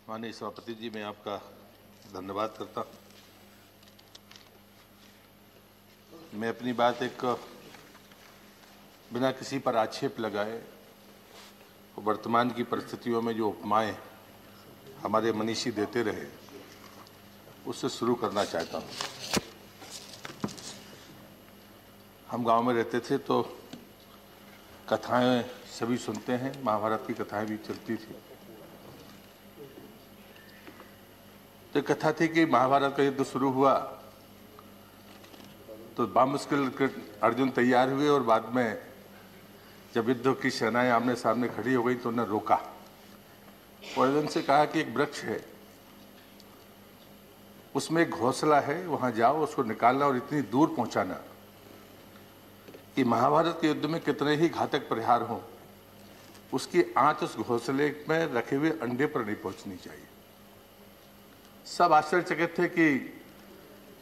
माननीय सभापति जी, मैं आपका धन्यवाद करता हूँ। मैं अपनी बात एक बिना किसी पर आक्षेप लगाए वर्तमान की परिस्थितियों में जो उपमाएं हमारे मनीषी देते रहे उससे शुरू करना चाहता हूँ। हम गांव में रहते थे तो कथाएं सभी सुनते हैं, महाभारत की कथाएं भी चलती थी। तो कथा थी कि महाभारत का युद्ध शुरू हुआ तो बामुश्किल अर्जुन तैयार हुए और बाद में जब युद्ध की सेनाएं आमने सामने खड़ी हो गई तो उन्होंने रोका और अर्जुन से कहा कि एक वृक्ष है, उसमें एक घोंसला है, वहां जाओ, उसको निकालना और इतनी दूर पहुंचाना कि महाभारत के युद्ध में कितने ही घातक प्रहार हों, उसकी आंच उस घोंसले में रखे हुए अंडे पर नहीं पहुंचनी चाहिए। सब आश्चर्यचकित थे कि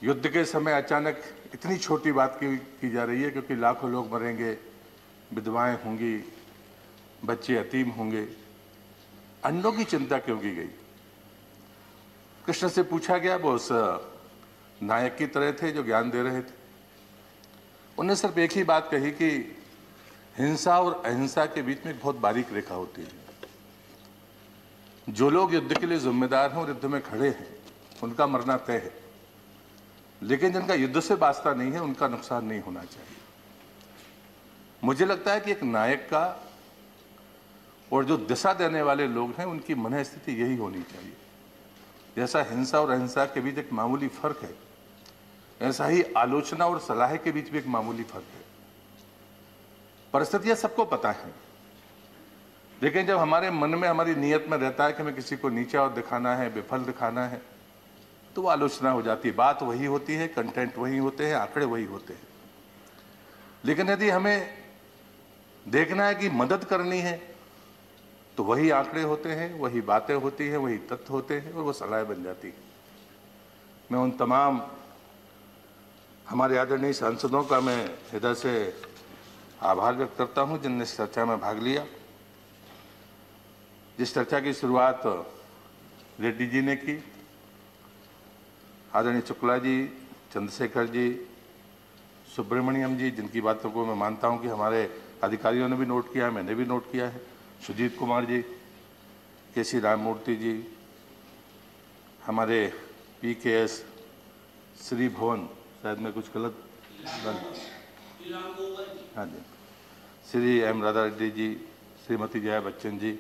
युद्ध के समय अचानक इतनी छोटी बात की जा रही है, क्योंकि लाखों लोग मरेंगे, विधवाएं होंगी, बच्चे यतीम होंगे, अंडों की चिंता क्यों की गई? कृष्ण से पूछा गया, वो उस नायक की तरह थे जो ज्ञान दे रहे थे। उन्होंने सिर्फ एक ही बात कही कि हिंसा और अहिंसा के बीच में एक बहुत बारीक रेखा होती है। जो लोग युद्ध के लिए जिम्मेदार हैं और युद्ध में खड़े हैं उनका मरना तय है, लेकिन जिनका युद्ध से वास्ता नहीं है उनका नुकसान नहीं होना चाहिए। मुझे लगता है कि एक नायक का और जो दिशा देने वाले लोग हैं उनकी मन स्थिति यही होनी चाहिए। जैसा हिंसा और अहिंसा के बीच एक मामूली फर्क है, ऐसा ही आलोचना और सलाह के बीच भी एक मामूली फर्क है। परिस्थितियां सबको पता है, लेकिन जब हमारे मन में, हमारी नीयत में रहता है कि हमें किसी को नीचा और दिखाना है, विफल दिखाना है, तो वो आलोचना हो जाती है। बात वही होती है, कंटेंट वही होते हैं, आंकड़े वही होते हैं। लेकिन यदि हमें देखना है कि मदद करनी है तो वही आंकड़े होते हैं, वही बातें होती हैं, वही तथ्य होते हैं और वो सलाह बन जाती है। मैं उन तमाम हमारे आदरणीय सांसदों का मैं हृदय से आभार व्यक्त करता हूं जिनने इस चर्चा में भाग लिया। जिस चर्चा की शुरुआत रेड्डी जी ने की, आदरणीय शुक्ला जी, चंद्रशेखर जी, सुब्रमण्यम जी, जिनकी बातों को मैं मानता हूं कि हमारे अधिकारियों ने भी नोट किया है, मैंने भी नोट किया है, सुजीत कुमार जी, केसी राममूर्ति जी, हमारे PKS श्री भवन, शायद मैं कुछ गलत, हाँ जी, श्री M राधा रेड्डी जी, श्रीमती जया बच्चन जी,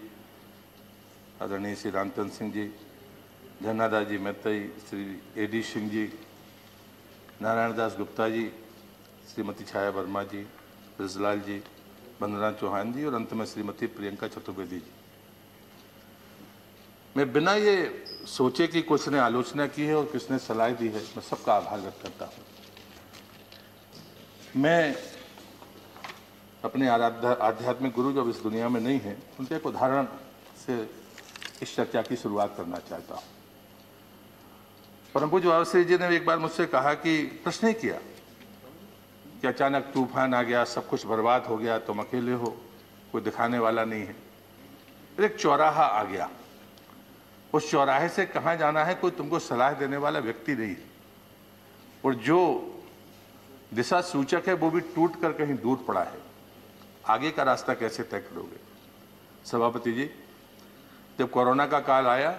आदरणीय श्री रामचंद्र सिंह जी, धन्नादास जी मैत्तई, श्री AD सिंह जी, नारायण दास गुप्ता जी, श्रीमती छाया वर्मा जी, ब्रजलाल जी, बंदना चौहान जी और अंत में श्रीमती प्रियंका चतुर्वेदी जी। मैं बिना ये सोचे कि कुछ ने आलोचना की है और किसने सलाह दी है, मैं सबका आभार व्यक्त करता हूँ। मैं अपने आध्यात्मिक गुरु जो इस दुनिया में नहीं है, उनके एक उदाहरण से इस चर्चा की शुरुआत करना चाहता हूँ। परम पूज्य बाबा श्री जी ने एक बार मुझसे कहा कि प्रश्न किया कि अचानक तूफान आ गया, सब कुछ बर्बाद हो गया, तुम अकेले हो, कोई दिखाने वाला नहीं है। फिर एक चौराहा आ गया, उस चौराहे से कहाँ जाना है कोई तुमको सलाह देने वाला व्यक्ति नहीं है, और जो दिशा सूचक है वो भी टूट कर कहीं दूर पड़ा है। आगे का रास्ता कैसे तय करोगे? सभापति जी, जब कोरोना का काल आया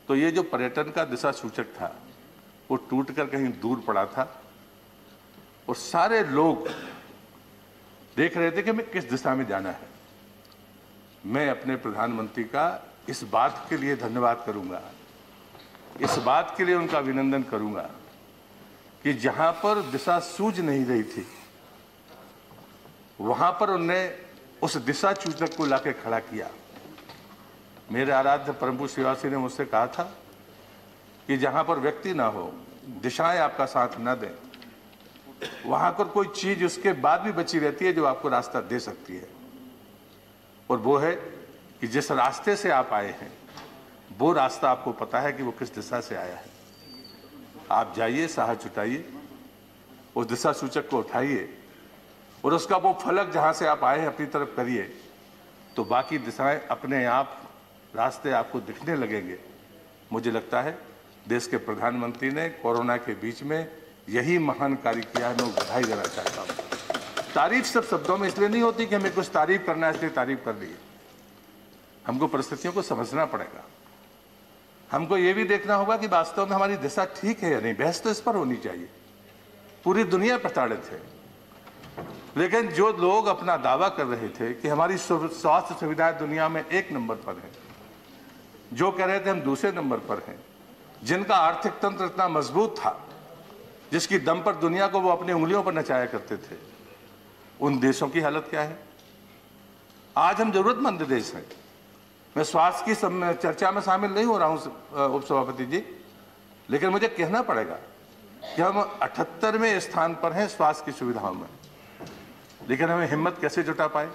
तो ये जो पर्यटन का दिशा सूचक था वो टूट कर कहीं दूर पड़ा था और सारे लोग देख रहे थे कि हमें किस दिशा में जाना है। मैं अपने प्रधानमंत्री का इस बात के लिए धन्यवाद करूंगा, इस बात के लिए उनका अभिनंदन करूंगा कि जहां पर दिशा सूझ नहीं रही थी वहां पर उन्होंने उस दिशा सूचक को लाके खड़ा किया। मेरे आराध्य परम पूज्य श्रीवासी ने मुझसे कहा था कि जहां पर व्यक्ति ना हो, दिशाएं आपका साथ ना दें, वहां पर कोई चीज उसके बाद भी बची रहती है जो आपको रास्ता दे सकती है, और वो है कि जिस रास्ते से आप आए हैं वो रास्ता आपको पता है कि वो किस दिशा से आया है। आप जाइए, साहस जुटाइए, उस दिशा सूचक को उठाइए और उसका वो फलक जहां से आप आए हैं अपनी तरफ करिए, तो बाकी दिशाएं अपने आप रास्ते आपको दिखने लगेंगे। मुझे लगता है देश के प्रधानमंत्री ने कोरोना के बीच में यही महान कार्य किया है। मैं बधाई देना चाहता हूँ। तारीफ सब शब्दों में इसलिए नहीं होती कि हमें कुछ तारीफ करना है इसलिए तारीफ कर दी। हमको परिस्थितियों को समझना पड़ेगा। हमको ये भी देखना होगा कि वास्तव में हमारी दिशा ठीक है या नहीं। बहस तो इस पर होनी चाहिए। पूरी दुनिया प्रताड़ित है, लेकिन जो लोग अपना दावा कर रहे थे कि हमारी स्वास्थ्य सुविधाएं दुनिया में 1 नंबर पर है, जो कह रहे थे हम दूसरे नंबर पर हैं, जिनका आर्थिक तंत्र इतना मजबूत था, जिसकी दम पर दुनिया को वो अपनी उंगलियों पर नचाया करते थे, उन देशों की हालत क्या है? आज हम जरूरतमंद देश हैं। मैं स्वास्थ्य की चर्चा में शामिल नहीं हो रहा हूं उपसभापति जी, लेकिन मुझे कहना पड़ेगा कि हम 78वें स्थान पर हैं स्वास्थ्य की सुविधाओं में। लेकिन हमें हिम्मत कैसे जुटा पाए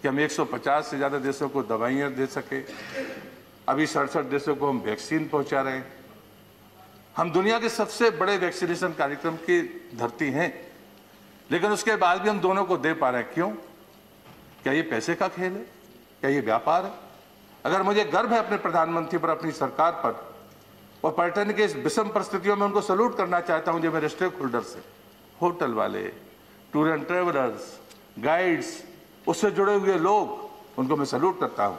कि हम 150 से ज़्यादा देशों को दवाइयाँ दे सके। अभी 67 देशों को हम वैक्सीन पहुंचा रहे हैं। हम दुनिया के सबसे बड़े वैक्सीनेशन कार्यक्रम की धरती हैं, लेकिन उसके बाद भी हम दोनों को दे पा रहे हैं। क्यों? क्या ये पैसे का खेल है? क्या ये व्यापार है? अगर मुझे गर्व है अपने प्रधानमंत्री पर, अपनी सरकार पर, और पर्यटन के इस विषम परिस्थितियों में उनको सल्यूट करना चाहता हूं, जो मेरे स्टेक होल्डर से, होटल वाले, टूर एंड ट्रेवलर्स, गाइड्स, उससे जुड़े हुए लोग, उनको मैं सल्यूट करता हूं।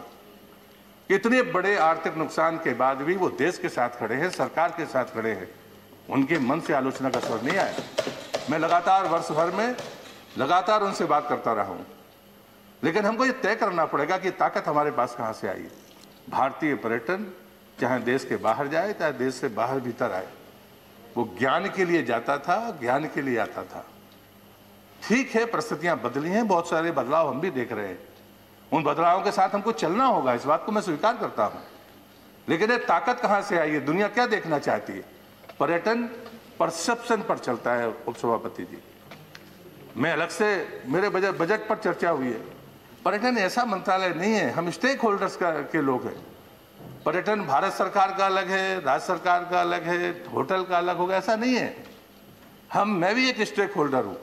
इतने बड़े आर्थिक नुकसान के बाद भी वो देश के साथ खड़े हैं, सरकार के साथ खड़े हैं। उनके मन से आलोचना का स्वर नहीं आया। मैं लगातार वर्ष भर में लगातार उनसे बात करता रहा हूं, लेकिन हमको ये तय करना पड़ेगा कि ताकत हमारे पास कहां से आई। भारतीय पर्यटन चाहे देश के बाहर जाए, चाहे देश से बाहर भीतर आए, वो ज्ञान के लिए जाता था, ज्ञान के लिए आता था। ठीक है, परिस्थितियां बदली हैं, बहुत सारे बदलाव हम भी देख रहे हैं। उन बदलावों के साथ हमको चलना होगा, इस बात को मैं स्वीकार करता हूं। लेकिन ये ताकत कहां से आई है? दुनिया क्या देखना चाहती है? पर्यटन परसेप्शन पर चलता है उपसभापति जी। मैं अलग से, मेरे बजट पर चर्चा हुई है। पर्यटन ऐसा मंत्रालय नहीं है, हम स्टेक होल्डर्स के लोग हैं। पर्यटन भारत सरकार का अलग है, राज्य सरकार का अलग है, होटल का अलग होगा, ऐसा नहीं है। मैं भी एक स्टेक होल्डर हूं।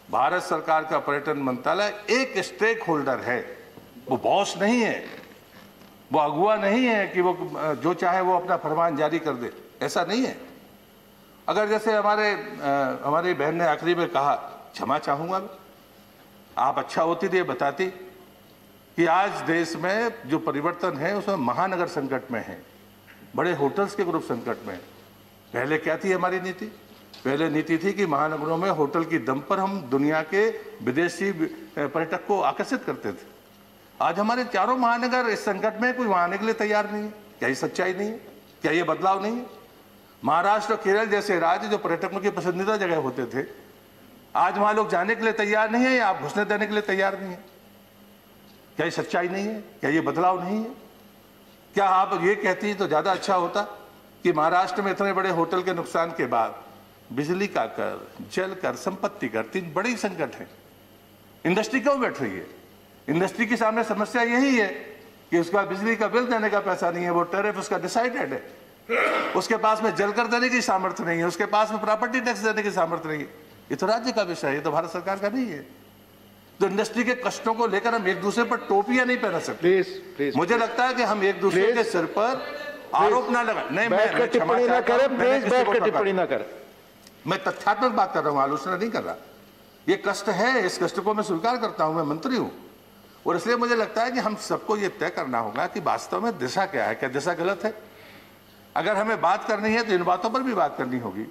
भारत सरकार का पर्यटन मंत्रालय एक स्टेक होल्डर है, वो बॉस नहीं है, वो अगुआ नहीं है कि वो जो चाहे वो अपना फरमान जारी कर दे, ऐसा नहीं है। अगर जैसे हमारी बहन ने आखिरी में कहा, क्षमा चाहूंगा, आप अच्छा होती थी, बताती कि आज देश में जो परिवर्तन है उसमें महानगर संकट में है, बड़े होटल्स के ग्रुप संकट में है। पहले क्या थी हमारी नीति? पहले नीति थी कि महानगरों में होटल की दम पर हम दुनिया के विदेशी पर्यटक को आकर्षित करते थे। आज हमारे चारों महानगर इस संकट में, कोई वहां आने के लिए तैयार नहीं है। क्या ये सच्चाई नहीं है? क्या ये बदलाव नहीं है? महाराष्ट्र और केरल जैसे राज्य जो पर्यटकों की पसंदीदा जगह होते थे, आज वहां लोग जाने के लिए तैयार नहीं है, या आप घुसने देने के लिए तैयार नहीं है। क्या ये सच्चाई नहीं है? क्या ये बदलाव नहीं है? क्या आप ये कहती तो ज्यादा अच्छा होता कि महाराष्ट्र में इतने बड़े होटल के नुकसान के बाद बिजली का कर, जल कर, संपत्ति कर, 3 बड़ी संकट है। इंडस्ट्री क्यों बैठ रही है? इंडस्ट्री के सामने समस्या यही है कि उसका बिजली का बिल देने का पैसा नहीं है, वो टैरिफ उसका डिसाइडेड है, उसके पास में जल कर देने की सामर्थ्य नहीं है, उसके पास में प्रॉपर्टी टैक्स देने की सामर्थ्य नहीं है। ये तो राज्य का विषय है, ये तो भारत सरकार का नहीं है। तो इंडस्ट्री के कष्टों को लेकर हम एक दूसरे पर टोपियां नहीं पहना सकते। प्लीज मुझे लगता है कि हम एक दूसरे के सिर पर आरोप ना लगाएं। नहीं, मैं टिप्पणी ना करें, प्लीज बैठ कर टिप्पणी ना करें। मैं तथ्यात्मक बात कर रहा हूं, आलोचना नहीं कर रहा। ये कष्ट है, इस कष्ट को मैं स्वीकार करता हूं, मैं मंत्री हूं, और इसलिए मुझे लगता है कि हम सबको ये तय करना होगा कि वास्तव में दिशा क्या है, क्या दिशा गलत है। अगर हमें बात करनी है तो इन बातों पर भी बात करनी होगी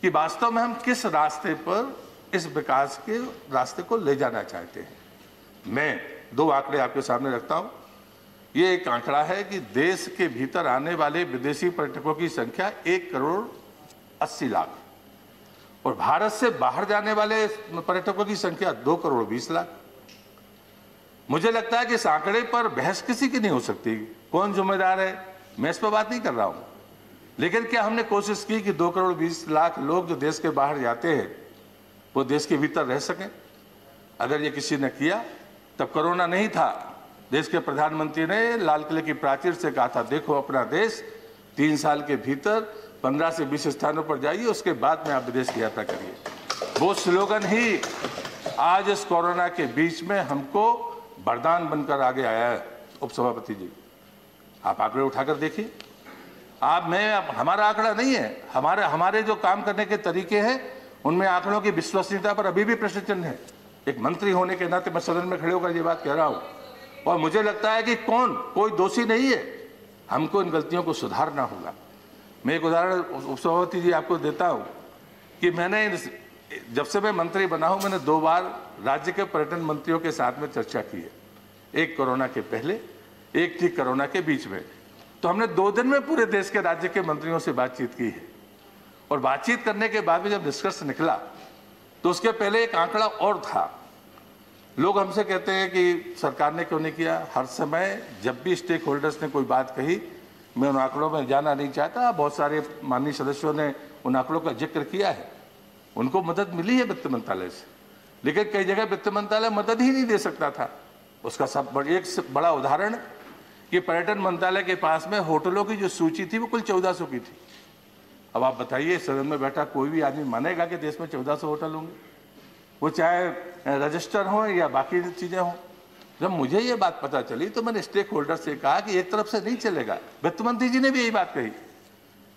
कि वास्तव में हम किस रास्ते पर इस विकास के रास्ते को ले जाना चाहते हैं। मैं 2 आंकड़े आपके सामने रखता हूं। ये एक आंकड़ा है कि देश के भीतर आने वाले विदेशी पर्यटकों की संख्या 1,80,00,000 और भारत से बाहर जाने वाले पर्यटकों की संख्या 2,20,00,000। मुझे लगता है कि इस आंकड़े पर बहस किसी की नहीं हो सकती। कौन जिम्मेदार है, मैं इस पर बात नहीं कर रहा हूं, लेकिन क्या हमने कोशिश की कि 2,20,00,000 लोग जो देश के बाहर जाते हैं वो देश के भीतर रह सकें? अगर ये किसी ने किया, तब कोरोना नहीं था। देश के प्रधानमंत्री ने लाल किले की प्राचीर से कहा था, देखो अपना देश 3 साल के भीतर 15 से 20 स्थानों पर जाइए, उसके बाद में आप विदेश की यात्रा करिए। वो स्लोगन ही आज इस कोरोना के बीच में हमको वरदान बनकर आगे आया है। उपसभापति जी, आप आंकड़े उठाकर देखिए। हमारा आंकड़ा नहीं है, हमारे जो काम करने के तरीके हैं उनमें आंकड़ों की विश्वसनीयता पर अभी भी प्रश्न चिन्ह है। एक मंत्री होने के नाते मैं सदन में खड़े होकर ये बात कह रहा हूं, और मुझे लगता है कि कोई दोषी नहीं है, हमको इन गलतियों को सुधारना होगा। मैं एक उदाहरण उपसभापति जी आपको देता हूं कि मैंने जब से मैं मंत्री बना हूं, मैंने 2 बार राज्य के पर्यटन मंत्रियों के साथ में चर्चा की है। एक कोरोना के पहले, एक ठीक कोरोना के बीच में। तो हमने 2 दिन में पूरे देश के राज्य के मंत्रियों से बातचीत की है, और बातचीत करने के बाद में जब निष्कर्ष निकला तो उसके पहले एक आंकड़ा और था। लोग हमसे कहते हैं कि सरकार ने क्यों नहीं किया। हर समय जब भी स्टेक होल्डर्स ने कोई बात कही, मैं उन आंकड़ों में जाना नहीं चाहता। बहुत सारे माननीय सदस्यों ने उन आंकड़ों का जिक्र किया है, उनको मदद मिली है वित्त मंत्रालय से, लेकिन कई जगह वित्त मंत्रालय मदद ही नहीं दे सकता था। उसका एक बड़ा उदाहरण कि पर्यटन मंत्रालय के पास में होटलों की जो सूची थी वो कुल 1400 की थी। अब आप बताइए, सदन में बैठा कोई भी आदमी मानेगा कि देश में 1400 होटल होंगे, वो चाहे रजिस्टर हो या बाकी चीजें हों। जब मुझे ये बात पता चली तो मैंने स्टेक होल्डर से कहा कि एक तरफ से नहीं चलेगा। वित्त मंत्री जी ने भी यही बात कही,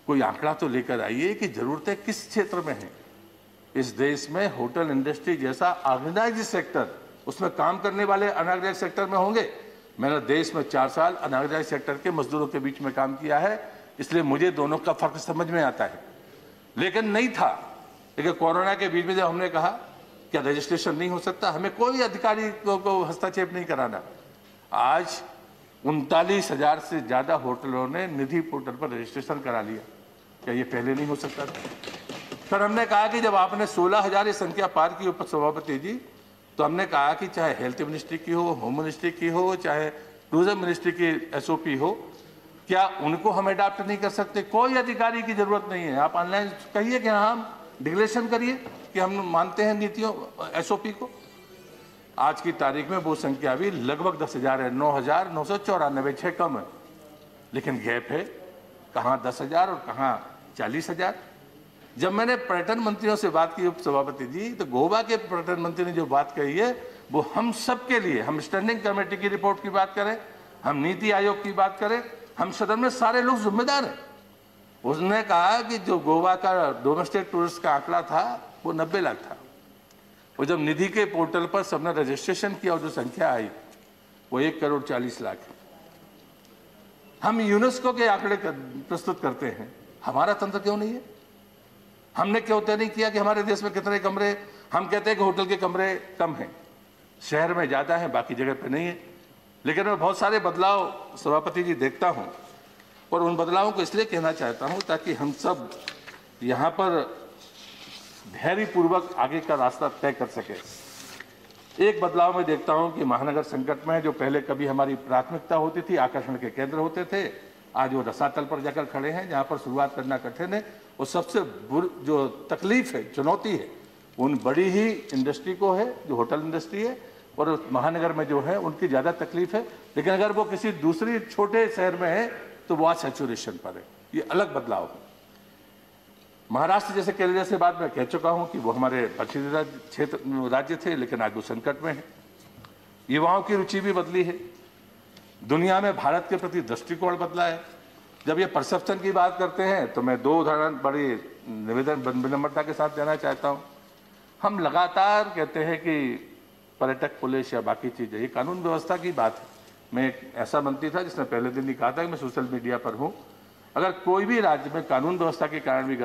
कोई आंकड़ा तो लेकर आइए कि जरूरतें किस क्षेत्र में है। इस देश में होटल इंडस्ट्री जैसा ऑर्गेनाइज्ड सेक्टर, उसमें काम करने वाले अनऑर्गेनाइज्ड सेक्टर में होंगे। मैंने देश में 4 साल अनऑर्गेनाइज्ड सेक्टर के मजदूरों के बीच में काम किया है, इसलिए मुझे दोनों का फर्क समझ में आता है। लेकिन नहीं था। लेकिन कोरोना के बीच में जब हमने कहा क्या रजिस्ट्रेशन नहीं हो सकता, हमें कोई अधिकारी को हस्तक्षेप नहीं कराना। आज 39,000 से ज्यादा होटलों ने निधि पोर्टल पर रजिस्ट्रेशन करा लिया। क्या ये पहले नहीं हो सकता था? फिर हमने कहा कि जब आपने 16,000 संख्या पार की उपसभापति जी, तो हमने कहा कि चाहे हेल्थ मिनिस्ट्री की हो, होम मिनिस्ट्री की हो, चाहे टूरिज्म मिनिस्ट्री की SOP हो, क्या उनको हम अडॉप्ट नहीं कर सकते? कोई अधिकारी की जरूरत नहीं है। आप ऑनलाइन कहिए कि हाँ, हम डिक्लेरेशन करिए कि हम मानते हैं नीतियों SOP को। आज की तारीख में वो संख्या भी लगभग 10,000 है, 9,994, 6 कम है, लेकिन गैप है, कहाँ 10,000 और कहाँ 40,000। जब मैंने पर्यटन मंत्रियों से बात की उपसभापति जी, तो गोवा के पर्यटन मंत्री ने जो बात कही है वो हम सब के लिए, हम स्टैंडिंग कमेटी की रिपोर्ट की बात करें, हम नीति आयोग की बात करें, हम सदन में सारे लोग जिम्मेदार हैं। उसने कहा कि जो गोवा का डोमेस्टिक टूरिस्ट का आंकड़ा था वो 90 लाख था। वो जब निधि के पोर्टल पर सबने रजिस्ट्रेशन किया और जो संख्या आई वो 1,40,00,000 है। हम यूनेस्को के आंकड़े प्रस्तुत करते हैं, हमारा तंत्र क्यों नहीं है? हमने क्यों तय नहीं किया कि हमारे देश में कितने कमरे? हम कहते हैं कि होटल के कमरे कम हैं, शहर में ज्यादा हैं, बाकी जगह पे नहीं है। लेकिन मैं बहुत सारे बदलाव सभापति जी देखता हूं, और उन बदलावों को इसलिए कहना चाहता हूं ताकि हम सब यहां पर धैर्यपूर्वक आगे का रास्ता तय कर सके। एक बदलाव मैं देखता हूं कि महानगर संकट में जो पहले कभी हमारी प्राथमिकता होती थी, आकर्षण के केंद्र होते थे, आज वो रसातल पर जाकर खड़े हैं, जहां पर शुरुआत करना कठिन है। और सबसे जो तकलीफ है, चुनौती है, उन बड़ी ही इंडस्ट्री को है जो होटल इंडस्ट्री है, और महानगर में जो है उनकी ज़्यादा तकलीफ है। लेकिन अगर वो किसी दूसरी छोटे शहर में है तो वो आज सैचुरेशन पर है। ये अलग बदलाव है। महाराष्ट्र जैसे केरल से बात मैं कह चुका हूं कि वो हमारे पश्चिमी राज्य थे, लेकिन आज वो संकट में है। युवाओं की रुचि भी बदली है, दुनिया में भारत के प्रति दृष्टिकोण बदला है। जब ये परसेप्शन की बात करते हैं तो मैं 2 उदाहरण बड़ी विनम्रता के साथ देना चाहता हूं। हम लगातार कहते हैं कि पर्यटक पुलिस या बाकी चीजें, ये कानून व्यवस्था की बात है। मैं एक ऐसा मंत्री था जिसने पहले दिन ही कहा था कि मैं सोशल मीडिया पर हूं, अगर कोई भी राज्य में कानून व्यवस्था के कारण भी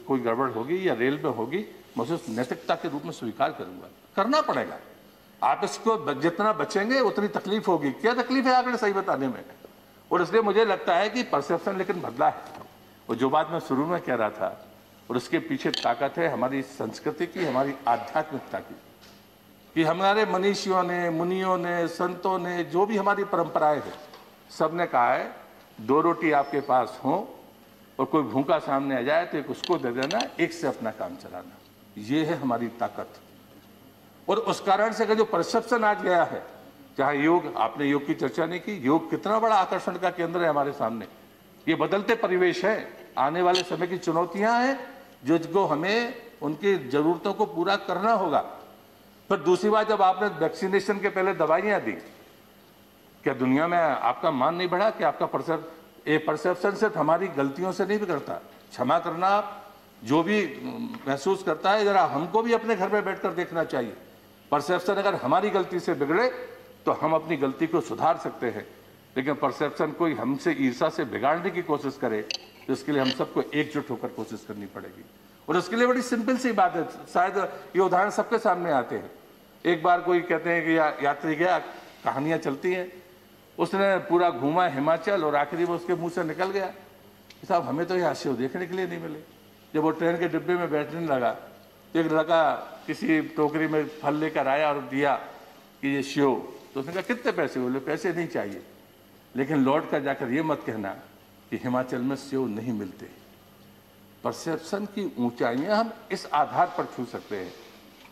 कोई गड़बड़ होगी या रेल में होगी, मैं उसे नैतिकता के रूप में स्वीकार करूंगा। करना पड़ेगा। आप इसको जितना बचेंगे उतनी तकलीफ होगी। क्या तकलीफ है आंकड़े सही बताने में? और इसलिए मुझे लगता है कि परसेप्शन लेकिन बदला है। और जो बात मैं शुरू में कह रहा था, और उसके पीछे ताकत है हमारी संस्कृति की, हमारी आध्यात्मिकता की, कि हमारे मनीषियों ने, मुनियों ने, संतों ने, जो भी हमारी परंपराएं हैं, सब ने कहा है 2 रोटी आपके पास हो और कोई भूखा सामने आ जाए तो एक उसको दे देना, एक से अपना काम चलाना। ये है हमारी ताकत। और उस कारण से जो परसेप्शन आज गया है, चाहे योग, आपने योग की चर्चा नहीं की, योग कितना बड़ा आकर्षण का केंद्र है हमारे सामने। ये बदलते परिवेश है, आने वाले समय की चुनौतियां हैं जिसको हमें उनकी जरूरतों को पूरा करना होगा। फिर दूसरी बात, जब आपने वैक्सीनेशन के पहले दवाइयां दी, क्या दुनिया में आपका मान नहीं बढ़ा कि आपका परसेप्शन सिर्फ हमारी गलतियों से नहीं बिगड़ता। क्षमा करना जो भी महसूस करता है, जरा हमको भी अपने घर में बैठकर देखना चाहिए। परसेप्शन अगर हमारी गलती से बिगड़े तो हम अपनी गलती को सुधार सकते हैं, लेकिन परसेप्शन कोई हमसे ईर्ष्या से बिगाड़ने की कोशिश करे तो इसके लिए हम सबको एकजुट होकर कोशिश करनी पड़ेगी। और उसके लिए बड़ी सिंपल सी बात है, शायद ये उदाहरण सबके सामने आते हैं। एक बार कोई कहते हैं कि यात्री गया, कहानियां चलती हैं, उसने पूरा घूमा हिमाचल और आखिरी में उसके मुंह से निकल गया, साहब हमें तो यहाँ सेव देखने के लिए नहीं मिले। जब वो ट्रेन के डिब्बे में बैठने लगा तो एक लड़का किसी टोकरी में फल लेकर आया और दिया कि ये सेव, तो उसने कहा कितने पैसे? बोले पैसे नहीं चाहिए, लेकिन लौट कर जाकर ये मत कहना कि हिमाचल में सेव नहीं मिलते। परसेप्शन की ऊंचाइयां हम इस आधार पर छू सकते हैं।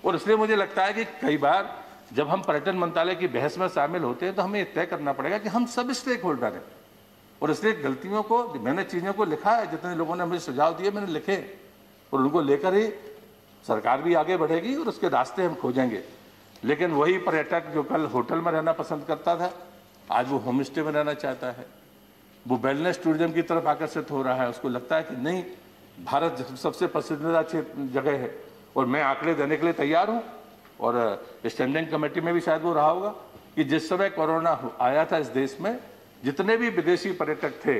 और इसलिए मुझे लगता है कि कई बार जब हम पर्यटन मंत्रालय की बहस में शामिल होते हैं तो हमें तय करना पड़ेगा कि हम सब स्टेक होल्डर हैं। और इसलिए गलतियों को, मैंने चीज़ों को लिखा है, जितने लोगों ने मुझे सुझाव दिए मैंने लिखे, और उनको लेकर ही सरकार भी आगे बढ़ेगी और उसके रास्ते हम खोजेंगे। लेकिन वही पर्यटक जो कल होटल में रहना पसंद करता था, आज वो होम स्टे में रहना चाहता है। वो वेलनेस टूरिज्म की तरफ आकर्षित हो रहा है। उसको लगता है कि नहीं, भारत सबसे पसंदीदा जगह है। और मैं आंकड़े देने के लिए तैयार हूँ, और स्टैंडिंग कमेटी में भी शायद वो रहा होगा कि जिस समय कोरोना आया था इस देश में, जितने भी विदेशी पर्यटक थे,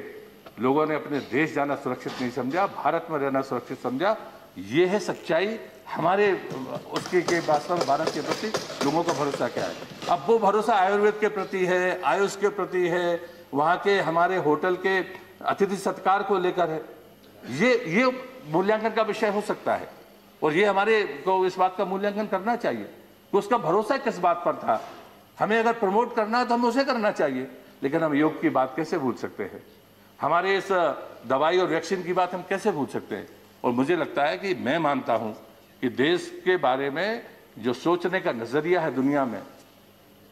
लोगों ने अपने देश जाना सुरक्षित नहीं समझा, भारत में रहना सुरक्षित समझा। ये है सच्चाई हमारे उसके के वास्तव में भारत के प्रति लोगों का भरोसा क्या है। अब वो भरोसा आयुर्वेद के प्रति है, आयुष के प्रति है, वहाँ के हमारे होटल के अतिथि सत्कार को लेकर है। ये मूल्यांकन का विषय हो सकता है, और ये हमारे को इस बात का मूल्यांकन करना चाहिए कि उसका भरोसा किस बात पर था। हमें अगर प्रमोट करना है तो हमें उसे करना चाहिए, लेकिन हम योग की बात कैसे भूल सकते हैं? हमारे इस दवाई और वैक्सीन की बात हम कैसे भूल सकते हैं? और मुझे लगता है कि मैं मानता हूं कि देश के बारे में जो सोचने का नजरिया है दुनिया में,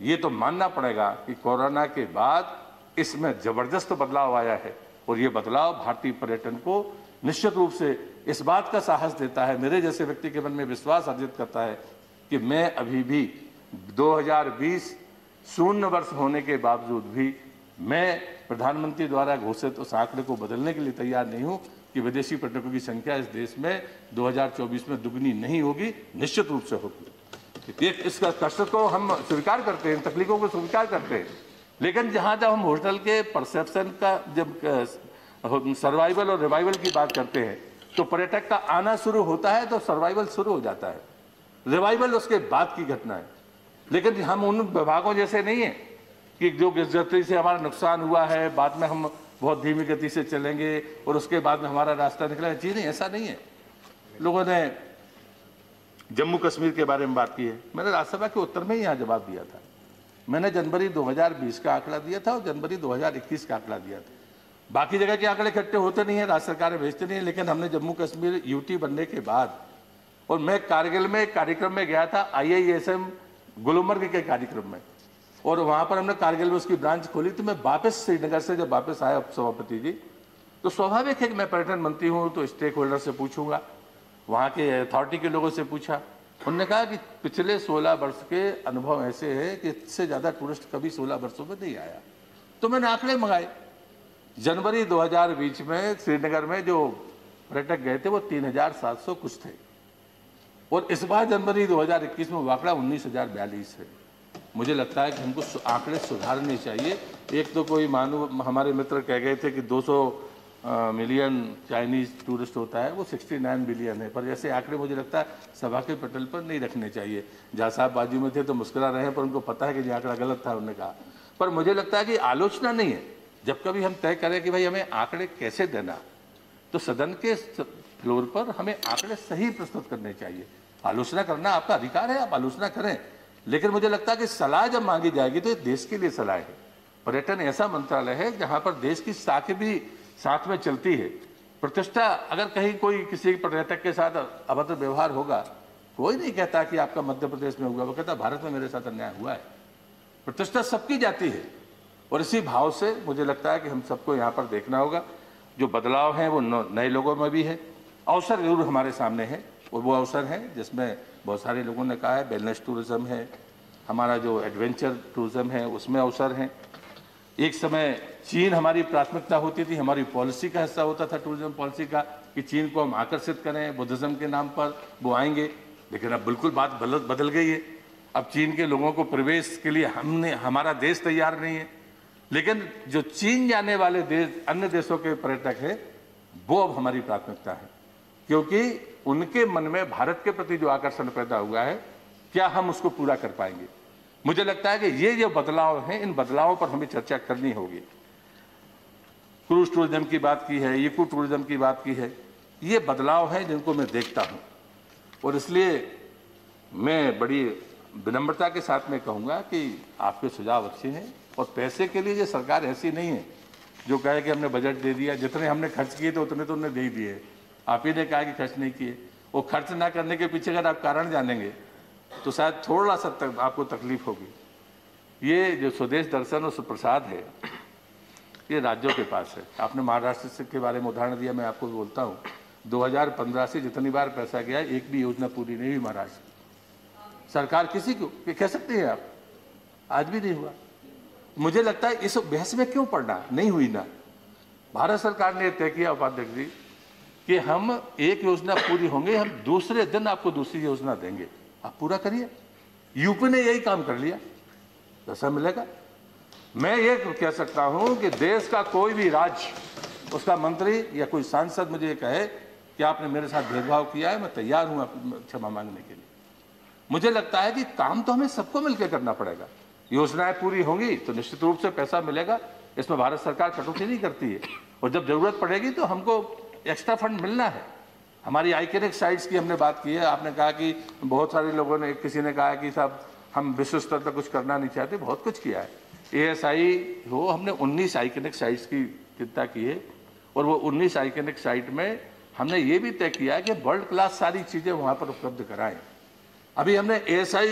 ये तो मानना पड़ेगा कि कोरोना के बाद इसमें जबरदस्त बदलाव आया है। और ये बदलाव भारतीय पर्यटन को निश्चित रूप से इस बात का साहस देता है, मेरे जैसे व्यक्ति के मन में विश्वास अर्जित करता है कि मैं अभी भी 2020 शून्य वर्ष होने के बावजूद भी मैं प्रधानमंत्री द्वारा घोषित उस आंकड़े को बदलने के लिए तैयार नहीं हूं कि विदेशी पर्यटकों की संख्या इस देश में 2024 में दुगनी नहीं होगी, निश्चित रूप से होगी। इसका कष्ट को हम स्वीकार करते हैं, तकलीफों को स्वीकार करते हैं, लेकिन जब हम होटल के परसेप्शन का जब सर्वाइवल और रिवाइवल की बात करते हैं तो पर्यटक का आना शुरू होता है तो सर्वाइवल शुरू हो जाता है, रिवाइवल उसके बाद की घटना है। लेकिन हम उन विभागों जैसे नहीं है कि जो गति से हमारा नुकसान हुआ है बाद में हम बहुत धीमी गति से चलेंगे और उसके बाद में हमारा रास्ता निकला। जी नहीं, ऐसा नहीं है। लोगों ने जम्मू कश्मीर के बारे में बात की है, मैंने राज्यसभा के उत्तर में ही यहाँ जवाब दिया था। मैंने जनवरी 2020 का आंकड़ा दिया था और जनवरी 2021 का आंकड़ा दिया था। बाकी जगह के आंकड़े इकट्ठे होते नहीं है, राज्य सरकारें भेजते नहीं है, लेकिन हमने जम्मू कश्मीर यूटी बनने के बाद, और मैं कारगिल में एक कार्यक्रम में गया था, IISM गुलमर्ग के कार्यक्रम में, और वहां पर हमने कारगिल में उसकी ब्रांच खोली। तो मैं वापस श्रीनगर से जब वापस आया सभापति जी, तो स्वाभाविक है कि मैं पर्यटन मंत्री हूँ तो स्टेक होल्डर से पूछूंगा, वहाँ के अथॉरिटी के लोगों से पूछा। उन्होंने कहा कि पिछले 16 वर्ष के अनुभव ऐसे है कि इससे ज़्यादा टूरिस्ट कभी 16 वर्षों में नहीं आया। तो मैंने आंकड़े मंगाए। जनवरी 2020 में श्रीनगर में जो पर्यटक गए थे वो 3700 कुछ थे, और इस बार जनवरी 2021 में आंकड़ा 19,042 है। मुझे लगता है कि हमको आंकड़े सुधारने चाहिए। एक तो कोई हमारे मित्र कह गए थे कि 200 मिलियन चाइनीज टूरिस्ट होता है, वो 69 बिलियन है, पर जैसे आंकड़े मुझे लगता है सभा के पटल पर नहीं रखने चाहिए। जहाँ साहब बाजू में थे तो मुस्कुरा रहे हैं, पर उनको पता है कि ये आंकड़ा गलत था, उन्होंने कहा। पर मुझे लगता है कि आलोचना नहीं है। जब कभी हम तय करें कि भाई हमें आंकड़े कैसे देना, तो सदन के फ्लोर पर हमें आंकड़े सही प्रस्तुत करने चाहिए। आलोचना करना आपका अधिकार है, आप आलोचना करें, लेकिन मुझे लगता है कि सलाह जब मांगी जाएगी तो ये देश के लिए सलाह है। पर्यटन ऐसा मंत्रालय है जहां पर देश की साख भी साथ में चलती है। प्रतिष्ठा, अगर कहीं कोई किसी पर्यटक के साथ अभद्र व्यवहार होगा, कोई नहीं कहता कि आपका मध्य प्रदेश में हुआ, वो कहता भारत में मेरे साथ अन्याय हुआ है। प्रतिष्ठा सबकी जाती है, और इसी भाव से मुझे लगता है कि हम सबको यहाँ पर देखना होगा। जो बदलाव हैं वो नए लोगों में भी है, अवसर जरूर हमारे सामने है, और वो अवसर है जिसमें बहुत सारे लोगों ने कहा है वेलनेस टूरिज्म है, हमारा जो एडवेंचर टूरिज्म है उसमें अवसर हैं, एक समय चीन हमारी प्राथमिकता होती थी, हमारी पॉलिसी का हिस्सा होता था टूरिज्म पॉलिसी का, कि चीन को हम आकर्षित करें बुद्धिज्म के नाम पर, वो आएंगे। लेकिन अब बिल्कुल बात बदल गई है। अब चीन के लोगों को प्रवेश के लिए हमारा देश तैयार नहीं है। लेकिन जो चीन जाने वाले देश, अन्य देशों के पर्यटक हैं, वो अब हमारी प्राथमिकता है, क्योंकि उनके मन में भारत के प्रति जो आकर्षण पैदा हुआ है, क्या हम उसको पूरा कर पाएंगे। मुझे लगता है कि ये जो बदलाव हैं, इन बदलावों पर हमें चर्चा करनी होगी। क्रूज टूरिज्म की बात की है, इको टूरिज्म की बात की है, ये बदलाव हैं जिनको मैं देखता हूँ। और इसलिए मैं बड़ी विनम्रता के साथ में कहूँगा कि आपके सुझाव अच्छे हैं, और पैसे के लिए ये सरकार ऐसी नहीं है जो कहे कि हमने बजट दे दिया, जितने हमने खर्च किए थे उतने तो उन्होंने दे ही दिए। आप ही ने कहा कि खर्च नहीं किए। वो खर्च ना करने के पीछे अगर आप कारण जानेंगे तो शायद थोड़ा सा आपको तकलीफ होगी। ये जो स्वदेश दर्शन और सुप्रसाद है, ये राज्यों के पास है। आपने महाराष्ट्र के बारे में उदाहरण दिया, मैं आपको बोलता हूँ 2015 से जितनी बार पैसा गया, एक भी योजना पूरी नहीं हुई महाराष्ट्र सरकार किसी को कह सकती है आप, आज भी नहीं हुआ। मुझे लगता है इस बहस में क्यों पड़ना, नहीं हुई ना। भारत सरकार ने तय किया उपाध्यक्ष जी कि हम एक योजना पूरी होंगे, हम दूसरे दिन आपको दूसरी योजना देंगे, आप पूरा करिए। यूपी ने यही काम कर लिया, पैसा मिलेगा। मैं ये कह सकता हूं कि देश का कोई भी राज्य, उसका मंत्री या कोई सांसद मुझे कहे कि आपने मेरे साथ भेदभाव किया है, मैं तैयार हूं क्षमा मांगने के लिए। मुझे लगता है कि काम तो हमें सबको मिलकर करना पड़ेगा। योजनाएं पूरी होंगी तो निश्चित रूप से पैसा मिलेगा, इसमें भारत सरकार कटौती नहीं करती है। और जब जरूरत पड़ेगी तो हमको एक्स्ट्रा फंड मिलना है। हमारी आइकॉनिक साइट्स की हमने बात की है। आपने कहा कि बहुत सारे लोगों ने, किसी ने कहा कि साहब हम विश्व स्तर पर कुछ करना नहीं चाहते, बहुत कुछ किया है। ASI हो, हमने 19 आइकॉनिक साइट्स की चिंता की है, और वो 19 आइकॉनिक साइट में हमने ये भी तय किया है कि वर्ल्ड क्लास सारी चीज़ें वहाँ पर उपलब्ध कराएं। अभी हमने ASI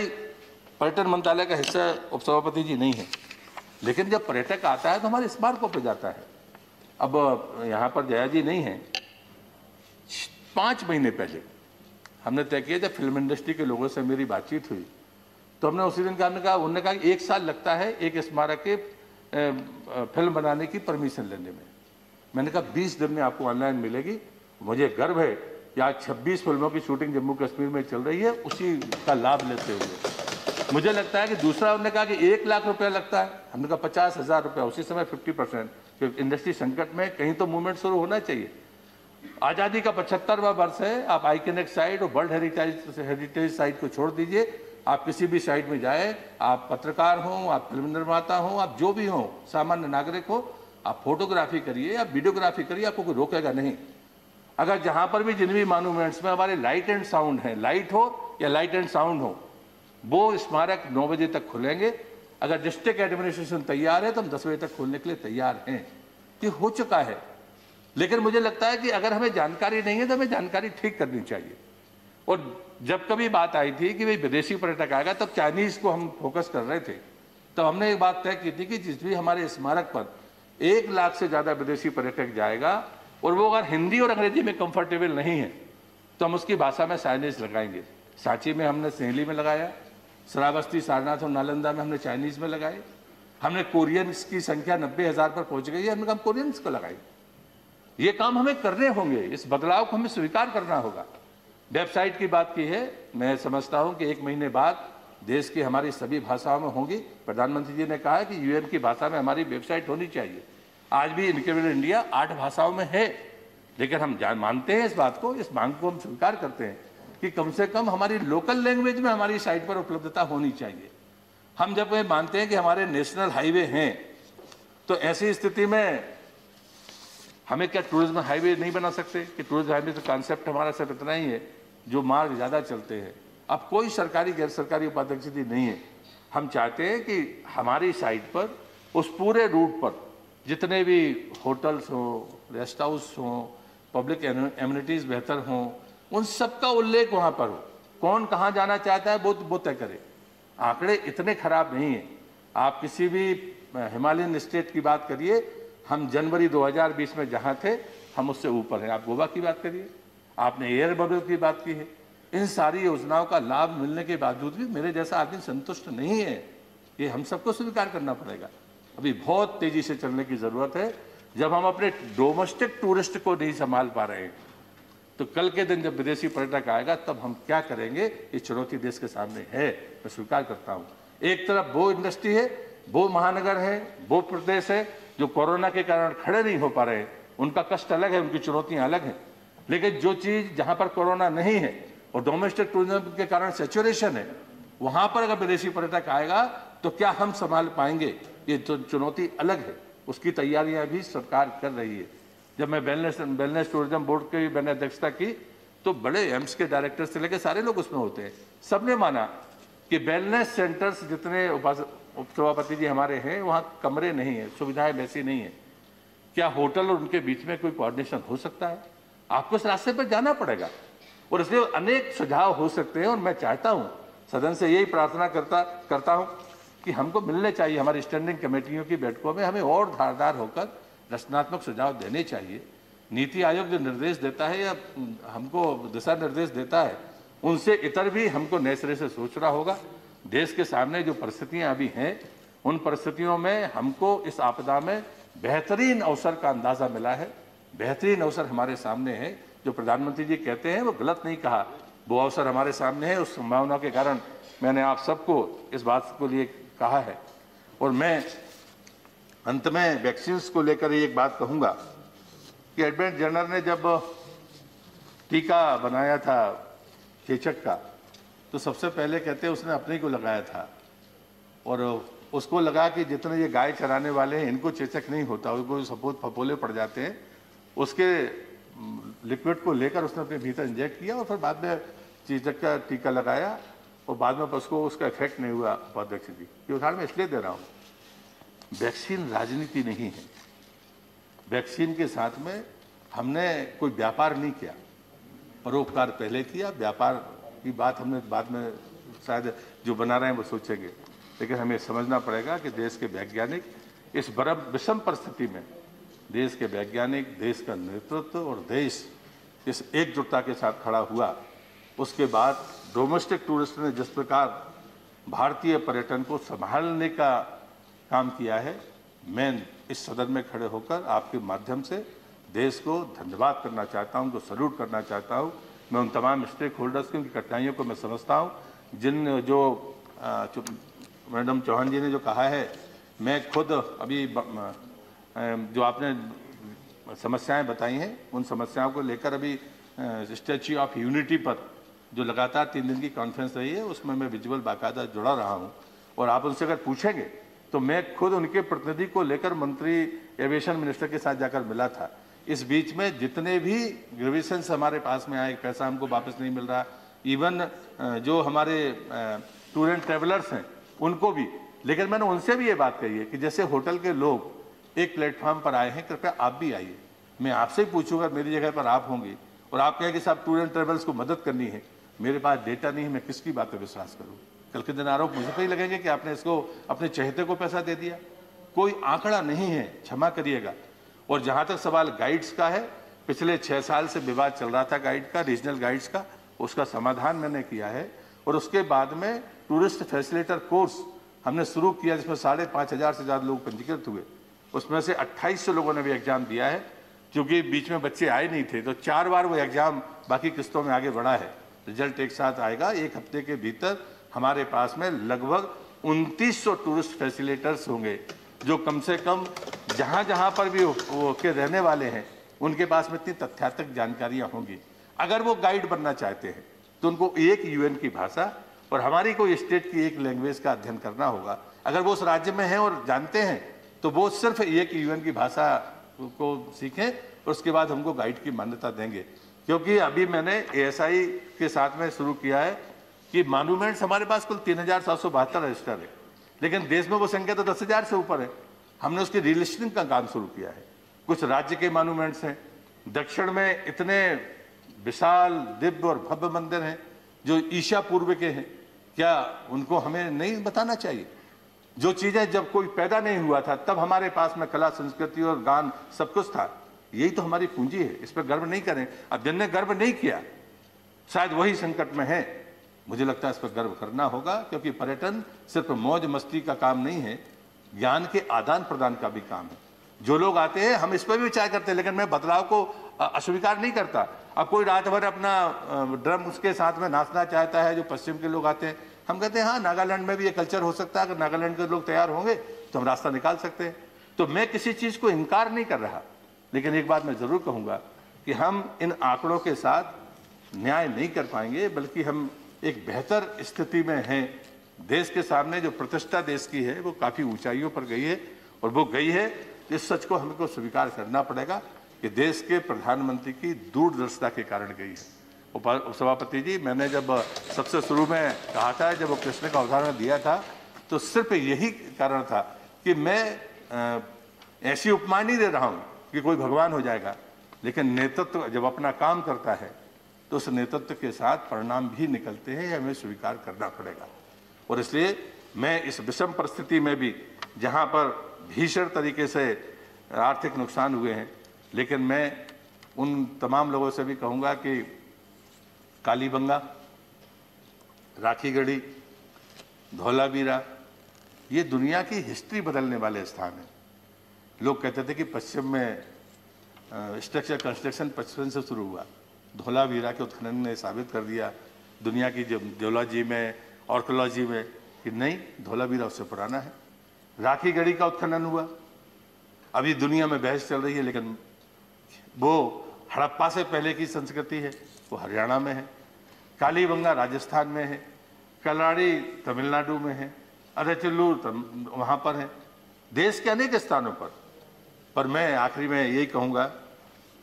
पर्यटन मंत्रालय का हिस्सा उपसभापति जी नहीं है, लेकिन जब पर्यटक आता है तो हमारे स्मारकों पर जाता है। अब यहाँ पर जया जी नहीं है, 5 महीने पहले हमने तय किया, जब फिल्म इंडस्ट्री के लोगों से मेरी बातचीत हुई तो हमने उसी दिन उन्होंने कहा कि 1 साल लगता है एक स्मारक के फिल्म बनाने की परमिशन लेने में। मैंने कहा 20 दिन में आपको ऑनलाइन मिलेगी। मुझे गर्व है कि आज 26 फिल्मों की शूटिंग जम्मू कश्मीर में चल रही है, उसी का लाभ लेते हुए। मुझे लगता है कि दूसरा उन्होंने कहा कि 1 लाख रुपया लगता है, हमने कहा 50,000 रुपया, उसी समय 50%। इंडस्ट्री संकट में कहीं तो मूवमेंट शुरू होना चाहिए। आज़ादी का 75वां वर्ष है, आप आइकॉनिक साइट और वर्ल्ड हेरिटेज साइट को छोड़ दीजिए, आप किसी भी साइट में जाए, आप पत्रकार हों, आप फिल्म निर्माता हों, आप जो भी हों, सामान्य नागरिक हो, आप फोटोग्राफी करिए, आप वीडियोग्राफी करिए, आपको कोई रोकेगा नहीं। अगर जहाँ पर भी जिन भी मॉन्यूमेंट्स में हमारे लाइट एंड साउंड है, लाइट हो या लाइट एंड साउंड हो, वो स्मारक 9 बजे तक खुलेंगे। अगर डिस्ट्रिक्ट एडमिनिस्ट्रेशन तैयार है तो हम 10 बजे तक खोलने के लिए तैयार हैं। ये हो चुका है। लेकिन मुझे लगता है कि अगर हमें जानकारी नहीं है तो हमें जानकारी ठीक करनी चाहिए। और जब कभी बात आई थी कि भाई विदेशी पर्यटक आएगा, तब चाइनीज को हम फोकस कर रहे थे। तो हमने एक बात तय की थी कि जिस भी हमारे स्मारक पर 1 लाख से ज़्यादा विदेशी पर्यटक जाएगा और वो अगर हिंदी और अंग्रेजी में कंफर्टेबल नहीं है तो हम उसकी भाषा में साइनेज लगाएंगे। सांची में हमने सहेली में लगाया, श्रावस्ती, सारनाथ और नालंदा में हमने चाइनीज में लगाए। हमने कोरियंस की संख्या 90,000 पर पहुंच गई है, हमने कहा कोरियंस को लगाई। ये काम हमें करने होंगे, इस बदलाव को हमें स्वीकार करना होगा। वेबसाइट की बात की है, मैं समझता हूं कि 1 महीने बाद देश की हमारी सभी भाषाओं में होंगी। प्रधानमंत्री जी ने कहा है कि UN की भाषा में हमारी वेबसाइट होनी चाहिए। आज भी इनक्रेडिबल इंडिया 8 भाषाओं में है, लेकिन हम मानते हैं इस बात को, इस मांग को हम स्वीकार करते हैं कि कम से कम हमारी लोकल लैंग्वेज में हमारी साइट पर उपलब्धता होनी चाहिए। हम जब ये मानते हैं कि हमारे नेशनल हाईवे हैं, तो ऐसी स्थिति में हमें क्या टूरिज्म हाईवे नहीं बना सकते कि टूरिज्म हाईवे तो कॉन्सेप्ट हमारा सिर्फ इतना ही है जो मार्ग ज़्यादा चलते हैं। अब कोई सरकारी गैर सरकारी उपाध्यक्ष नहीं है। हम चाहते हैं कि हमारी साइट पर उस पूरे रूट पर जितने भी होटल्स हों, रेस्ट हाउस हों, पब्लिक एमिनिटीज़ बेहतर हों, उन सबका उल्लेख वहाँ पर हो। कौन कहाँ जाना चाहता है वो तय करे। आंकड़े इतने खराब नहीं हैं। आप किसी भी हिमालयन स्टेट की बात करिए, हम जनवरी 2020 में जहाँ थे हम उससे ऊपर हैं। आप गोवा की बात करिए, आपने एयर बबल की बात की है। इन सारी योजनाओं का लाभ मिलने के बावजूद भी मेरे जैसा आदमी संतुष्ट नहीं है। ये हम सबको स्वीकार करना पड़ेगा। अभी बहुत तेजी से चलने की जरूरत है। जब हम अपने डोमेस्टिक टूरिस्ट को नहीं संभाल पा रहे हैं, तो कल के दिन जब विदेशी पर्यटक आएगा तब हम क्या करेंगे? ये चुनौती देश के सामने है, मैं स्वीकार करता हूँ। एक तरफ वो इंडस्ट्री है, वो महानगर है, वो प्रदेश है जो कोरोना के कारण खड़े नहीं हो पा रहे हैं, उनका कष्ट अलग है, उनकी चुनौतियां अलग हैं। लेकिन जो चीज जहां पर कोरोना नहीं है और डोमेस्टिक टूरिज्म के कारण सैचुरेशन है, वहां पर अगर विदेशी पर्यटक आएगा तो क्या हम संभाल पाएंगे? ये चुनौती अलग है, उसकी तैयारियां भी सरकार कर रही है। जब मैं वेलनेस टूरिज्म बोर्ड की मैंने अध्यक्षता की तो बड़े एम्स के डायरेक्टर से लेकर सारे लोग उसमें होते हैं, सबने माना कि वेलनेस सेंटर्स जितने उपसभापति जी हमारे हैं वहाँ कमरे नहीं है, सुविधाएं वैसी नहीं है। क्या होटल और उनके बीच में कोई कोऑर्डिनेशन हो सकता है? आपको इस रास्ते पर जाना पड़ेगा और इसलिए अनेक सुझाव हो सकते हैं। और मैं चाहता हूँ, सदन से यही प्रार्थना करता हूँ कि हमको मिलने चाहिए, हमारी स्टैंडिंग कमेटियों की बैठकों में हमें और धारदार होकर रचनात्मक सुझाव देने चाहिए। नीति आयोग जो निर्देश देता है या हमको दिशा निर्देश देता है, उनसे इतर भी हमको नए सिरे से सोचना होगा। देश के सामने जो परिस्थितियां अभी हैं, उन परिस्थितियों में हमको इस आपदा में बेहतरीन अवसर का अंदाजा मिला है। बेहतरीन अवसर हमारे सामने है। जो प्रधानमंत्री जी कहते हैं वो गलत नहीं कहा, वो अवसर हमारे सामने है। उस संभावना के कारण मैंने आप सबको इस बात को लिए कहा है। और मैं अंत में वैक्सीन को लेकर एक बात कहूंगा कि एडमिरल जनरल ने जब टीका बनाया था चेचक का, तो सबसे पहले कहते हैं उसने अपने को लगाया था और उसको लगा कि जितने ये गाय चराने वाले हैं इनको चेचक नहीं होता, उनको सपोज फपोले पड़ जाते हैं। उसके लिक्विड को लेकर उसने अपने भीतर इंजेक्ट किया और फिर बाद में चेचक का टीका लगाया और बाद में उसको उसका इफेक्ट नहीं हुआ। उपाध्यक्ष जी, ये उदाहरण मैं इसलिए दे रहा हूँ, वैक्सीन राजनीति नहीं है। वैक्सीन के साथ में हमने कोई व्यापार नहीं किया, परोपकार पहले किया, व्यापार की बात हमने बाद में शायद जो बना रहे हैं वो सोचेंगे। लेकिन हमें समझना पड़ेगा कि देश के वैज्ञानिक इस विषम परिस्थिति में, देश के वैज्ञानिक, देश का नेतृत्व और देश इस एकजुटता के साथ खड़ा हुआ। उसके बाद डोमेस्टिक टूरिस्ट ने जिस प्रकार भारतीय पर्यटन को संभालने का काम किया है, मैं इस सदन में खड़े होकर आपके माध्यम से देश को धन्यवाद करना चाहता हूं, उनको सल्यूट करना चाहता हूं। मैं उन तमाम स्टेक होल्डर्स की उनकी कठिनाइयों को मैं समझता हूं। जो मैडम चौहान जी ने जो कहा है, मैं खुद अभी जो आपने समस्याएं बताई हैं, उन समस्याओं को लेकर अभी स्टैच्यू ऑफ यूनिटी पर जो लगातार 3 दिन की कॉन्फ्रेंस रही है, उसमें मैं विजुअल बाकायदा जुड़ा रहा हूं। और आप उनसे अगर पूछेंगे तो मैं खुद उनके प्रतिनिधि को लेकर मंत्री एविएशन मिनिस्टर के साथ जाकर मिला था। इस बीच में जितने भी ग्रेविएशंस हमारे पास में आए, पैसा हमको वापस नहीं मिल रहा, इवन जो हमारे टूर एंड ट्रेवलर्स हैं उनको भी, लेकिन मैंने उनसे भी ये बात कही है कि जैसे होटल के लोग एक प्लेटफॉर्म पर आए हैं, कृपया आप भी आइए। मैं आपसे ही पूछूंगा, मेरी जगह पर आप होंगे और आप कहें कि साहब टूर एंड ट्रेवल्स को मदद करनी है, मेरे पास डेटा नहीं है, मैं किसकी बात पर विश्वास करूँ? कल के दिन आरोप मुझे पे ही लगेंगे कि आपने इसको अपने चहेते को पैसा दे दिया। कोई आंकड़ा नहीं है, क्षमा करिएगा। और जहां तक सवाल गाइड्स का है, पिछले 6 साल से विवाद चल रहा था गाइड का, रीजनल गाइड्स का, उसका समाधान मैंने किया है। और उसके बाद में टूरिस्ट फैसिलिटेटर कोर्स हमने शुरू किया, जिसमें 5,500 से ज़्यादा लोग पंजीकृत हुए। उसमें से 2800 लोगों ने भी एग्जाम दिया है, क्योंकि बीच में बच्चे आए नहीं थे, तो 4 बार वो एग्जाम बाकी किस्तों में आगे बढ़ा है। रिजल्ट एक साथ आएगा। 1 हफ्ते के भीतर हमारे पास में लगभग 2900 टूरिस्ट फैसिलिटेटर्स होंगे, जो कम से कम जहां जहां पर भी वो के रहने वाले हैं उनके पास में इतनी तथ्यात्मक जानकारियां होंगी। अगर वो गाइड बनना चाहते हैं तो उनको एक यूएन की भाषा और हमारी कोई स्टेट की एक लैंग्वेज का अध्ययन करना होगा। अगर वो उस राज्य में हैं और जानते हैं तो वो सिर्फ एक यूएन की भाषा को सीखें और उसके बाद हमको गाइड की मान्यता देंगे। क्योंकि अभी मैंने एएसआई के साथ में शुरू किया है कि मॉन्यूमेंट्स हमारे पास कुल 3,772 रजिस्टर है, लेकिन देश में वो संख्या तो 10,000 से ऊपर है। हमने उसकी रिलिस्टिंग का काम शुरू किया है। कुछ राज्य के मॉन्यूमेंट्स हैं, दक्षिण में इतने विशाल दिव्य और भव्य मंदिर हैं जो ईशा पूर्व के हैं, क्या उनको हमें नहीं बताना चाहिए? जो चीजें जब कोई पैदा नहीं हुआ था तब हमारे पास में कला, संस्कृति और गान सब कुछ था। यही तो हमारी पूंजी है, इस पर गर्व नहीं करें। अब जिनने गर्व नहीं किया शायद वही संकट में है। मुझे लगता है इस पर गर्व करना होगा, क्योंकि पर्यटन सिर्फ मौज मस्ती का काम नहीं है, ज्ञान के आदान प्रदान का भी काम है। जो लोग आते हैं हम इस पर भी विचार करते हैं, लेकिन मैं बदलाव को अस्वीकार नहीं करता। अब कोई रात भर अपना ड्रम उसके साथ में नाचना चाहता है, जो पश्चिम के लोग आते हैं, हम कहते हैं हाँ नागालैंड में भी ये कल्चर हो सकता है, अगर नागालैंड के लोग तैयार होंगे तो हम रास्ता निकाल सकते हैं। तो मैं किसी चीज़ को इनकार नहीं कर रहा, लेकिन एक बात मैं ज़रूर कहूँगा कि हम इन आंकड़ों के साथ न्याय नहीं कर पाएंगे, बल्कि हम एक बेहतर स्थिति में हैं। देश के सामने जो प्रतिष्ठा देश की है वो काफ़ी ऊंचाइयों पर गई है, और वो गई है इस सच को हमको स्वीकार करना पड़ेगा कि देश के प्रधानमंत्री की दूरदर्शिता के कारण गई है। उपसभापति जी, मैंने जब सबसे शुरू में कहा था, जब वो कृष्ण का उदाहरण दिया था, तो सिर्फ यही कारण था कि मैं ऐसी उपमा नहीं दे रहा हूँ कि कोई भगवान हो जाएगा, लेकिन नेतृत्व जब अपना काम करता है तो उस नेतृत्व के साथ परिणाम भी निकलते हैं, हमें स्वीकार करना पड़ेगा। और इसलिए मैं इस विषम परिस्थिति में भी, जहाँ पर भीषण तरीके से आर्थिक नुकसान हुए हैं, लेकिन मैं उन तमाम लोगों से भी कहूँगा कि कालीबंगा, राखीगढ़ी, धौलावीरा, ये दुनिया की हिस्ट्री बदलने वाले स्थान हैं। लोग कहते थे कि पश्चिम में स्ट्रक्चर कंस्ट्रक्शन पश्चिम से शुरू हुआ, धौलावीरा के उत्खनन ने साबित कर दिया दुनिया की जियोलॉजी में, आर्कियोलॉजी में, कि नहीं, धौलावीरा उससे पुराना है। राखीगढ़ी का उत्खनन हुआ, अभी दुनिया में बहस चल रही है, लेकिन वो हड़प्पा से पहले की संस्कृति है, वो हरियाणा में है। कालीबंगा राजस्थान में है, कलाड़ी तमिलनाडु में है, अरेचुल्लूर वहाँ पर है, देश के अनेक स्थानों पर मैं आखिरी में यही कहूँगा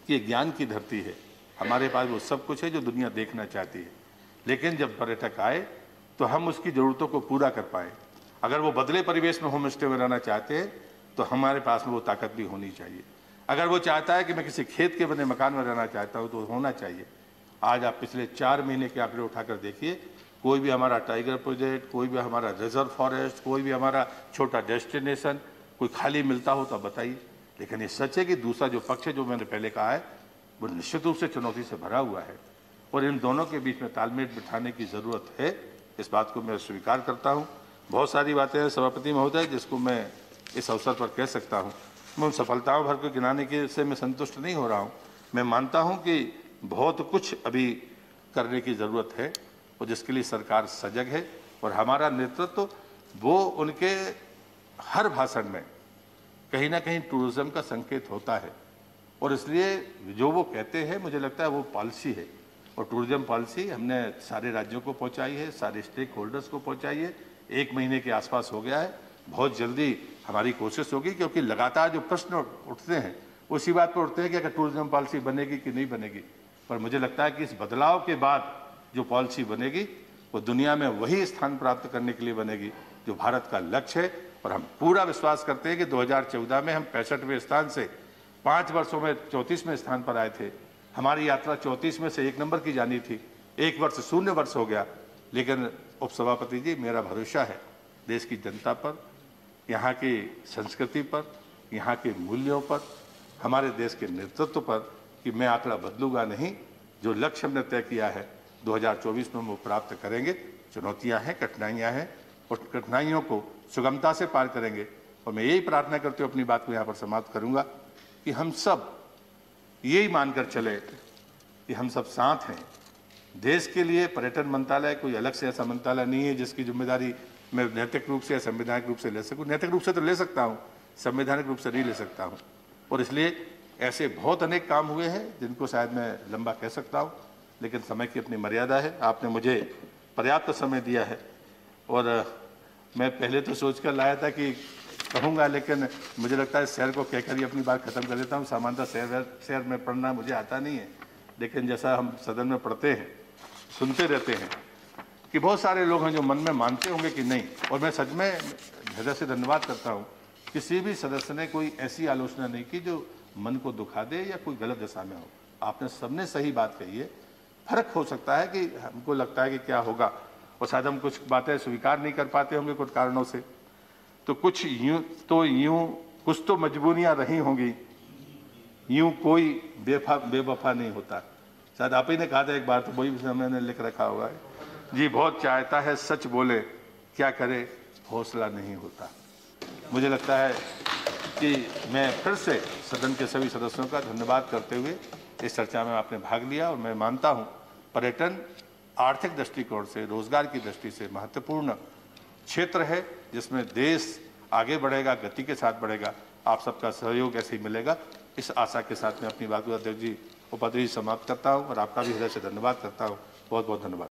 कि ज्ञान की धरती है, हमारे पास वो सब कुछ है जो दुनिया देखना चाहती है, लेकिन जब पर्यटक आए तो हम उसकी ज़रूरतों को पूरा कर पाए। अगर वो बदले परिवेश में होम स्टे में रहना चाहते हैं तो हमारे पास में वो ताकत भी होनी चाहिए। अगर वो चाहता है कि मैं किसी खेत के बने मकान में रहना चाहता हूँ तो होना चाहिए। आज आप पिछले 4 महीने के आंकड़े उठाकर देखिए, कोई भी हमारा टाइगर प्रोजेक्ट, कोई भी हमारा रिजर्व फॉरेस्ट, कोई भी हमारा छोटा डेस्टिनेशन, कोई खाली मिलता हो तो बताइए। लेकिन ये सच है कि दूसरा जो पक्ष है, जो मैंने पहले कहा है, वो निश्चित रूप से चुनौती से भरा हुआ है, और इन दोनों के बीच में तालमेल बिठाने की ज़रूरत है। इस बात को मैं स्वीकार करता हूँ। बहुत सारी बातें हैं सभापति महोदय जिसको मैं इस अवसर पर कह सकता हूँ। मैं उन सफलताओं भर को गिनाने के से मैं संतुष्ट नहीं हो रहा हूँ। मैं मानता हूँ कि बहुत कुछ अभी करने की ज़रूरत है, और जिसके लिए सरकार सजग है, और हमारा नेतृत्व वो उनके हर भाषण में कहीं ना कहीं टूरिज्म का संकेत होता है, और इसलिए जो वो कहते हैं मुझे लगता है वो पॉलिसी है, और टूरिज्म पॉलिसी हमने सारे राज्यों को पहुंचाई है, सारे स्टेक होल्डर्स को पहुंचाई है। 1 महीने के आसपास हो गया है। बहुत जल्दी हमारी कोशिश होगी, क्योंकि लगातार जो प्रश्न उठते हैं उसी बात पर उठते हैं कि अगर टूरिज्म पॉलिसी बनेगी कि नहीं बनेगी। पर मुझे लगता है कि इस बदलाव के बाद जो पॉलिसी बनेगी वो दुनिया में वही स्थान प्राप्त करने के लिए बनेगी जो भारत का लक्ष्य है। और हम पूरा विश्वास करते हैं कि 2014 में हम 65वें स्थान से 5 वर्षों में 34वें स्थान पर आए थे। हमारी यात्रा 34 में से 1 नंबर की जानी थी, 1 वर्ष 0 वर्ष हो गया। लेकिन उपसभापति जी, मेरा भरोसा है देश की जनता पर, यहाँ की संस्कृति पर, यहाँ के मूल्यों पर, हमारे देश के नेतृत्व पर, कि मैं आंकड़ा बदलूंगा नहीं। जो लक्ष्य हमने तय किया है 2024 में वो प्राप्त करेंगे। चुनौतियाँ हैं, कठिनाइयाँ हैं, और कठिनाइयों को सुगमता से पार करेंगे। और मैं यही प्रार्थना करते हुए अपनी बात को यहाँ पर समाप्त करूँगा कि हम सब यही मानकर चले कि हम सब साथ हैं। देश के लिए पर्यटन मंत्रालय कोई अलग से ऐसा मंत्रालय नहीं है जिसकी जिम्मेदारी मैं नैतिक रूप से या संवैधानिक रूप से ले सकूं। नैतिक रूप से तो ले सकता हूं, संवैधानिक रूप से नहीं ले सकता हूं। और इसलिए ऐसे बहुत अनेक काम हुए हैं जिनको शायद मैं लंबा कह सकता हूं, लेकिन समय की अपनी मर्यादा है। आपने मुझे पर्याप्त समय दिया है, और मैं पहले तो सोच कर लाया था कि कहूँगा, लेकिन मुझे लगता है शेर को कहकर ही अपनी बात खत्म कर देता हूँ। सामान्यतः शेर में पढ़ना मुझे आता नहीं है, लेकिन जैसा हम सदन में पढ़ते हैं, सुनते रहते हैं कि बहुत सारे लोग हैं जो मन में मानते होंगे कि नहीं। और मैं सच में हृदय से धन्यवाद करता हूँ, किसी भी सदस्य ने कोई ऐसी आलोचना नहीं की जो मन को दुखा दे या कोई गलत दिशा में हो। आपने सबने सही बात कही है। फर्क हो सकता है कि हमको लगता है कि क्या होगा, और शायद हम कुछ बातें स्वीकार नहीं कर पाते होंगे कुछ कारणों से, तो कुछ कुछ तो मजबूरियां रही होंगी। यूं कोई बेवफा नहीं होता। शायद आप ही ने कहा था एक बार, तो वही मैंने लिख रखा हुआ है जी। बहुत चाहता है सच बोले, क्या करे हौसला नहीं होता। मुझे लगता है कि मैं फिर से सदन के सभी सदस्यों का धन्यवाद करते हुए इस चर्चा में आपने भाग लिया और मैं मानता हूं पर्यटन आर्थिक दृष्टिकोण से, रोजगार की दृष्टि से महत्वपूर्ण क्षेत्र है जिसमें देश आगे बढ़ेगा, गति के साथ बढ़ेगा। आप सबका सहयोग ऐसे ही मिलेगा। इस आशा के साथ मैं अपनी बात को अध्यक्ष जी उपाध्यक्ष जी समाप्त करता हूं और आपका भी हृदय से धन्यवाद करता हूं। बहुत बहुत धन्यवाद।